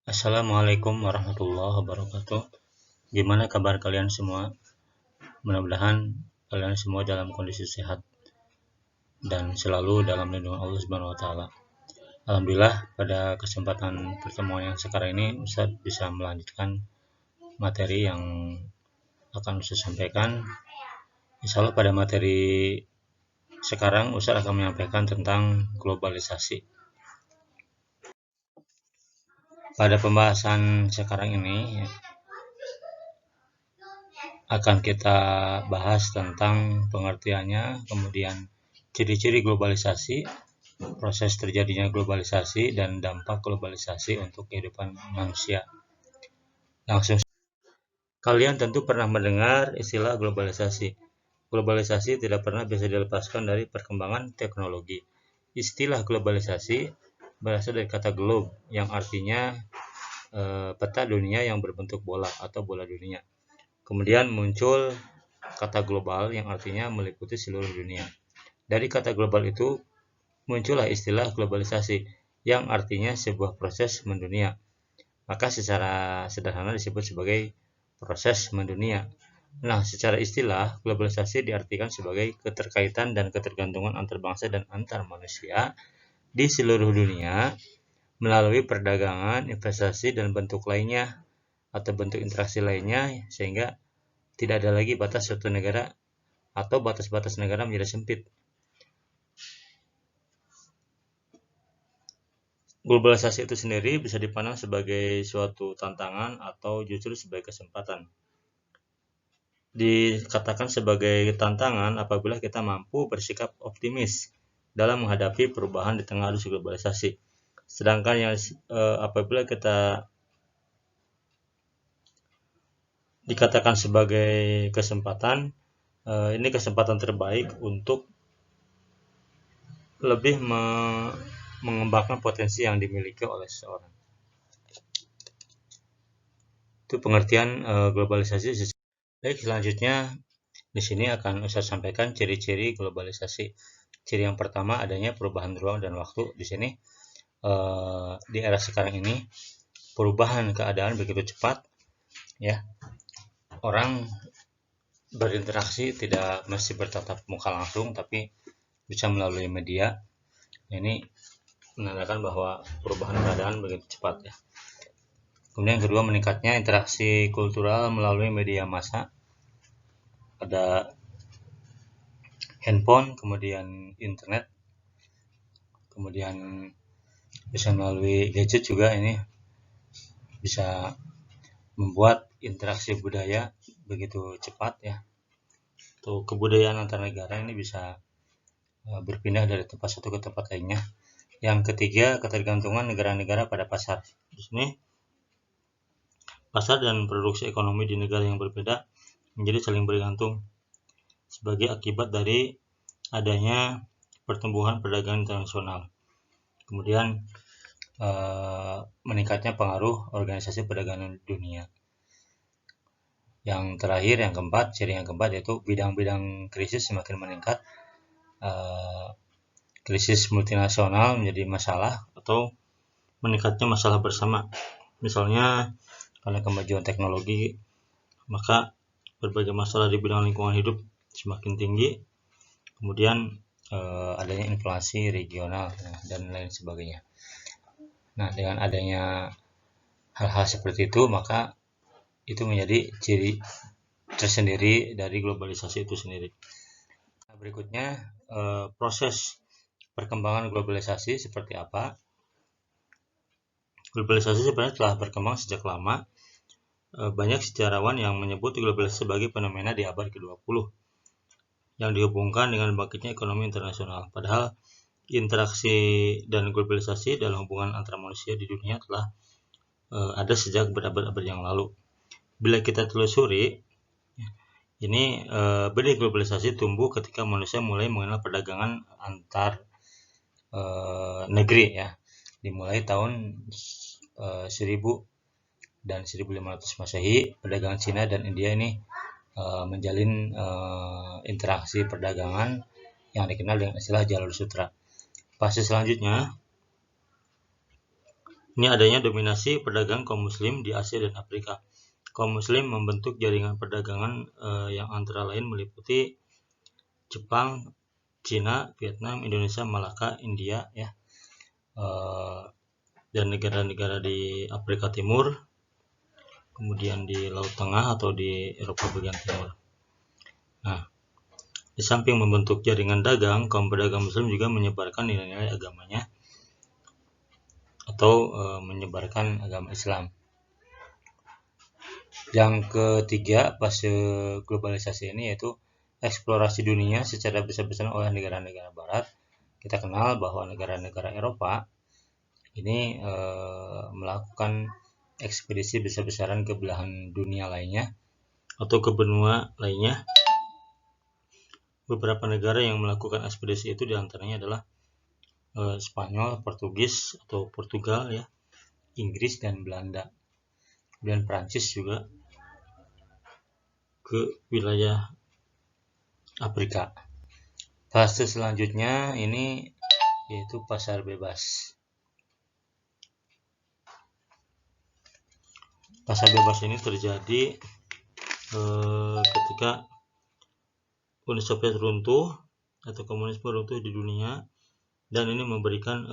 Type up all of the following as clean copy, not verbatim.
Assalamualaikum warahmatullahi wabarakatuh. Gimana kabar kalian semua? Mudah-mudahan kalian semua dalam kondisi sehat dan selalu dalam lindungan Allah Subhanahu wa taala. Alhamdulillah pada kesempatan pertemuan yang sekarang ini Ustadz bisa melanjutkan materi yang akan Ustadz sampaikan. Insya Allah pada materi sekarang Ustadz akan menyampaikan tentang globalisasi. Pada pembahasan sekarang ini akan kita bahas tentang pengertiannya, kemudian ciri-ciri globalisasi, proses terjadinya globalisasi, dan dampak globalisasi untuk kehidupan manusia. Langsung, kalian tentu pernah mendengar istilah globalisasi. Globalisasi tidak pernah bisa dilepaskan dari perkembangan teknologi. Istilah globalisasi berasal dari kata globe yang artinya peta dunia yang berbentuk bola atau bola dunia. Kemudian muncul kata global yang artinya meliputi seluruh dunia. Dari kata global itu muncullah istilah globalisasi yang artinya sebuah proses mendunia. Maka secara sederhana disebut sebagai proses mendunia. Nah, secara istilah globalisasi diartikan sebagai keterkaitan dan ketergantungan antar bangsa dan antar manusia di seluruh dunia melalui perdagangan, investasi, dan bentuk lainnya atau bentuk interaksi lainnya, sehingga tidak ada lagi batas suatu negara atau batas-batas negara menjadi sempit. Globalisasi itu sendiri bisa dipandang sebagai suatu tantangan atau justru sebagai kesempatan. Dikatakan sebagai tantangan apabila kita mampu bersikap optimis dalam menghadapi perubahan di tengah arus globalisasi. Sedangkan yang apabila kita dikatakan sebagai kesempatan, ini kesempatan terbaik untuk lebih mengembangkan potensi yang dimiliki oleh seseorang. Itu pengertian globalisasi. Baik, selanjutnya di sini akan saya sampaikan ciri-ciri globalisasi. Ciri yang pertama adanya perubahan ruang dan waktu. Di sini di era sekarang ini perubahan keadaan begitu cepat, ya. Orang berinteraksi tidak mesti bertatap muka langsung, tapi bisa melalui media. Ini menandakan bahwa perubahan keadaan begitu cepat, ya. Kemudian yang kedua, meningkatnya interaksi kultural melalui media massa. Ada handphone, kemudian internet, kemudian bisa melalui gadget juga. Ini bisa membuat interaksi budaya begitu cepat, ya. Atau kebudayaan antar negara ini bisa berpindah dari tempat satu ke tempat lainnya. Yang ketiga, ketergantungan negara-negara pada pasar. Di sini pasar dan produksi ekonomi di negara yang berbeda menjadi saling bergantung sebagai akibat dari adanya pertumbuhan perdagangan internasional. Kemudian meningkatnya pengaruh organisasi perdagangan dunia. Yang terakhir, yang keempat, ciri yang keempat yaitu bidang-bidang krisis semakin meningkat. Krisis multinasional menjadi masalah atau meningkatnya masalah bersama. Misalnya karena kemajuan teknologi, maka berbagai masalah di bidang lingkungan hidup semakin tinggi. Kemudian adanya inflasi regional dan lain sebagainya. Nah, dengan adanya hal-hal seperti itu, maka itu menjadi ciri tersendiri dari globalisasi itu sendiri. Nah, berikutnya proses perkembangan globalisasi seperti apa? Globalisasi sebenarnya telah berkembang sejak lama. Banyak sejarawan yang menyebut globalisasi sebagai fenomena di abad ke-20 yang dihubungkan dengan bangkitnya ekonomi internasional. Padahal interaksi dan globalisasi dalam hubungan antara manusia di dunia telah ada sejak berabad-abad yang lalu. Bila kita telusuri, ini benih globalisasi tumbuh ketika manusia mulai mengenal perdagangan antar negeri, ya. Dimulai tahun 1000 dan 1500 Masehi, perdagangan Cina dan India ini menjalin interaksi perdagangan yang dikenal dengan istilah jalur sutra. Fase selanjutnya Ini adanya dominasi perdagangan kaum muslim di Asia dan Afrika. Kaum muslim membentuk jaringan perdagangan yang antara lain meliputi Jepang, Cina, Vietnam, Indonesia, Malaka, India, ya, dan negara-negara di Afrika Timur, kemudian di Laut Tengah atau di Eropa bagian timur. Nah, di samping membentuk jaringan dagang, kaum pedagang muslim juga menyebarkan nilai-nilai agamanya atau menyebarkan agama Islam. Yang ketiga, fase globalisasi ini yaitu eksplorasi dunia secara besar-besaran oleh negara-negara barat. Kita kenal bahwa negara-negara Eropa ini melakukan ekspedisi besar-besaran ke belahan dunia lainnya atau ke benua lainnya. Beberapa negara yang melakukan ekspedisi itu diantaranya adalah Spanyol, Portugis atau Portugal, ya, Inggris dan Belanda. Dan Prancis juga ke wilayah Afrika. Fase selanjutnya ini yaitu pasar bebas. Pasar bebas ini terjadi ketika Uni Soviet runtuh atau komunisme runtuh di dunia, dan ini memberikan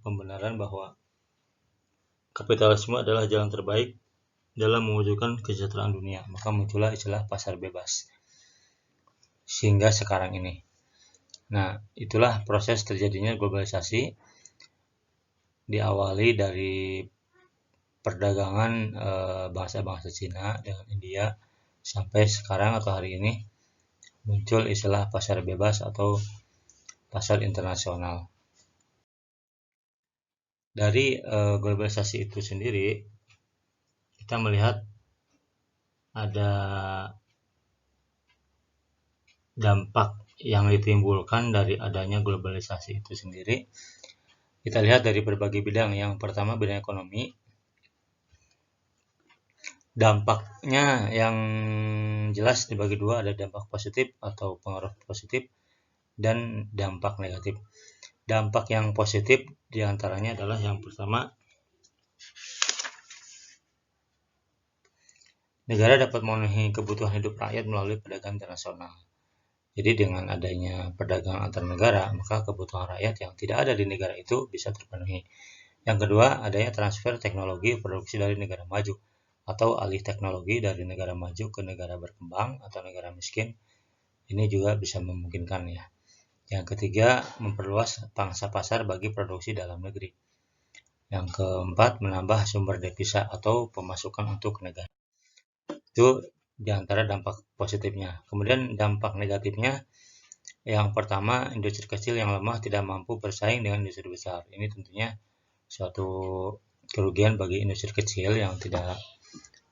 pembenaran bahwa kapitalisme adalah jalan terbaik dalam mewujudkan kesejahteraan dunia. Maka muncullah istilah pasar bebas sehingga sekarang ini. Nah, itulah proses terjadinya globalisasi, diawali dari perdagangan bangsa-bangsa Cina dengan India sampai sekarang atau hari ini muncul istilah pasar bebas atau pasar internasional. Dari globalisasi itu sendiri, kita melihat ada dampak yang ditimbulkan dari adanya globalisasi itu sendiri. Kita lihat dari berbagai bidang. Yang pertama bidang ekonomi. Dampaknya yang jelas dibagi dua, ada dampak positif atau pengaruh positif dan dampak negatif. Dampak yang positif diantaranya adalah yang pertama, negara dapat memenuhi kebutuhan hidup rakyat melalui perdagangan internasional. Jadi dengan adanya perdagangan antar negara, maka kebutuhan rakyat yang tidak ada di negara itu bisa terpenuhi. Yang kedua, adanya transfer teknologi produksi dari negara maju atau alih teknologi dari negara maju ke negara berkembang atau negara miskin. Ini juga bisa memungkinkan, ya. Yang ketiga, memperluas pangsa pasar bagi produksi dalam negeri. Yang keempat, menambah sumber devisa atau pemasukan untuk negara. Itu diantara dampak positifnya. Kemudian dampak negatifnya, yang pertama, industri kecil yang lemah tidak mampu bersaing dengan industri besar. Ini tentunya suatu kerugian bagi industri kecil yang tidak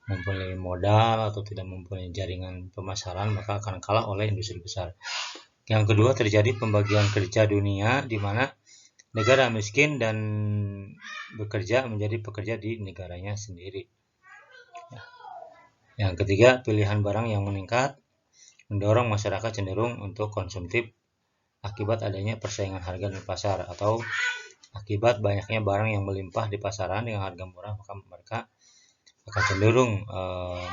mempunyai modal atau tidak mempunyai jaringan pemasaran, maka akan kalah oleh industri besar. Yang kedua, terjadi pembagian kerja dunia di mana negara miskin dan bekerja menjadi pekerja di negaranya sendiri. Yang ketiga, pilihan barang yang meningkat mendorong masyarakat cenderung untuk konsumtif akibat adanya persaingan harga di pasar, atau akibat banyaknya barang yang melimpah di pasaran dengan harga murah, maka mereka akan cenderung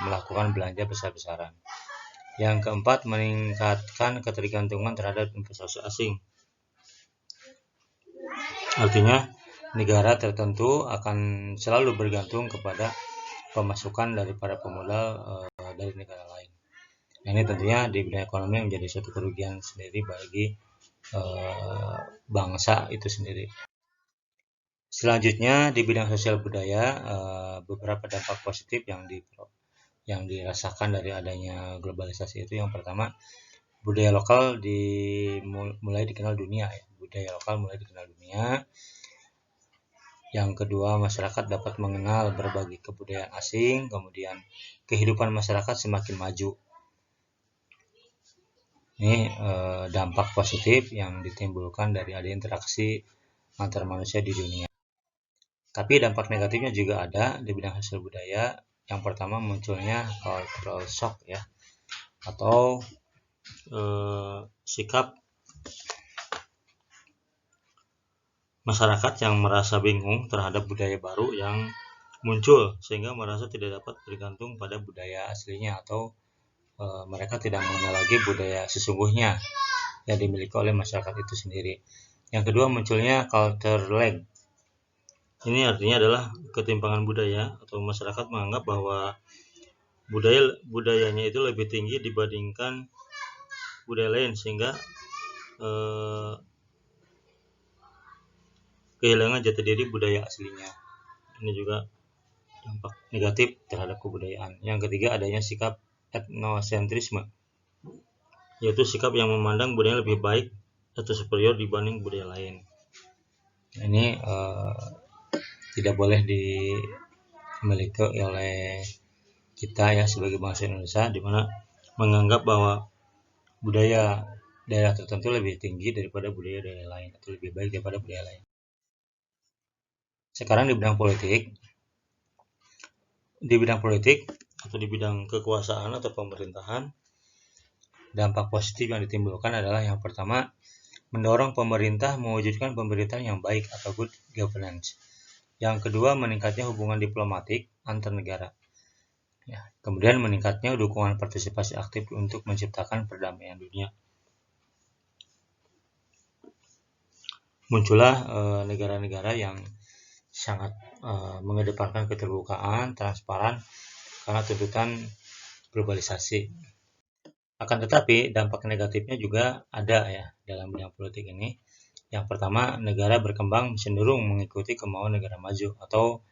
melakukan belanja besar-besaran. Yang keempat, meningkatkan ketergantungan terhadap investasi asing. Artinya, negara tertentu akan selalu bergantung kepada pemasukan dari para pemodal dari negara lain. Nah, ini tentunya di bidang ekonomi menjadi suatu kerugian sendiri bagi bangsa itu sendiri. Selanjutnya di bidang sosial budaya, beberapa dampak positif yang dirasakan dari adanya globalisasi itu, yang pertama, budaya lokal mulai dikenal dunia, ya. Budaya lokal mulai dikenal dunia. Yang kedua, masyarakat dapat mengenal berbagai kebudayaan asing, kemudian kehidupan masyarakat semakin maju. Ini dampak positif yang ditimbulkan dari adanya interaksi antar manusia di dunia. Tapi dampak negatifnya juga ada di bidang sosial budaya. Yang pertama, munculnya cultural shock, ya, atau sikap masyarakat yang merasa bingung terhadap budaya baru yang muncul sehingga merasa tidak dapat bergantung pada budaya aslinya atau mereka tidak mengenal lagi budaya sesungguhnya yang dimiliki oleh masyarakat itu sendiri. Yang kedua, munculnya culture lag. Ini artinya adalah ketimpangan budaya atau masyarakat menganggap bahwa budayanya itu lebih tinggi dibandingkan budaya lain sehingga kehilangan jati diri budaya aslinya. Ini juga dampak negatif terhadap kebudayaan. Yang ketiga, adanya sikap etnosentrisme, yaitu sikap yang memandang budaya lebih baik atau superior dibanding budaya lain. Ini tidak boleh dimiliki oleh kita ya sebagai bangsa Indonesia, di mana menganggap bahwa budaya daerah tertentu lebih tinggi daripada budaya daerah lain atau lebih baik daripada budaya lain. Sekarang di bidang politik atau di bidang kekuasaan atau pemerintahan, dampak positif yang ditimbulkan adalah yang pertama, mendorong pemerintah mewujudkan pemerintahan yang baik atau good governance. Yang kedua, meningkatnya hubungan diplomatik antar negara. Ya, kemudian meningkatnya dukungan partisipasi aktif untuk menciptakan perdamaian dunia. Muncullah negara-negara yang sangat mengedepankan keterbukaan, transparan karena tuntutan globalisasi. Akan tetapi dampak negatifnya juga ada ya dalam bidang politik ini. Yang pertama, negara berkembang cenderung mengikuti kemauan negara maju atau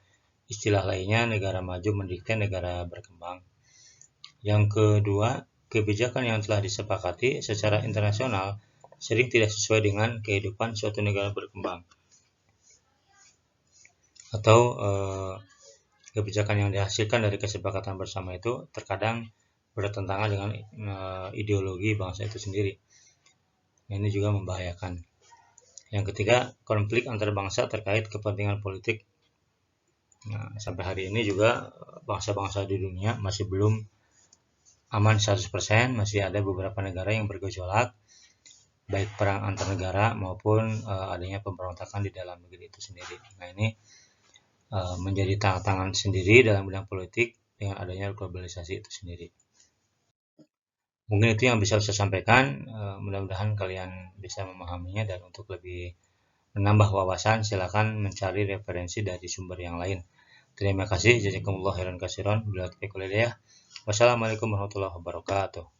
istilah lainnya negara maju mendikte negara berkembang. Yang kedua, kebijakan yang telah disepakati secara internasional sering tidak sesuai dengan kehidupan suatu negara berkembang. Atau kebijakan yang dihasilkan dari kesepakatan bersama itu terkadang bertentangan dengan ideologi bangsa itu sendiri. Ini juga membahayakan. Yang ketiga, konflik antar bangsa terkait kepentingan politik. Nah, sampai hari ini juga bangsa-bangsa di dunia masih belum aman 100%, masih ada beberapa negara yang bergejolak, baik perang antar negara maupun adanya pemberontakan di dalam negeri itu sendiri. Nah, ini menjadi tantangan sendiri dalam bidang politik dengan adanya globalisasi itu sendiri. Mungkin itu yang bisa saya sampaikan, mudah-mudahan kalian bisa memahaminya, dan untuk lebih menambah wawasan silakan mencari referensi dari sumber yang lain. Terima kasih. Jazakumullah khairan katsiran. Wassalamualaikum warahmatullahi wabarakatuh.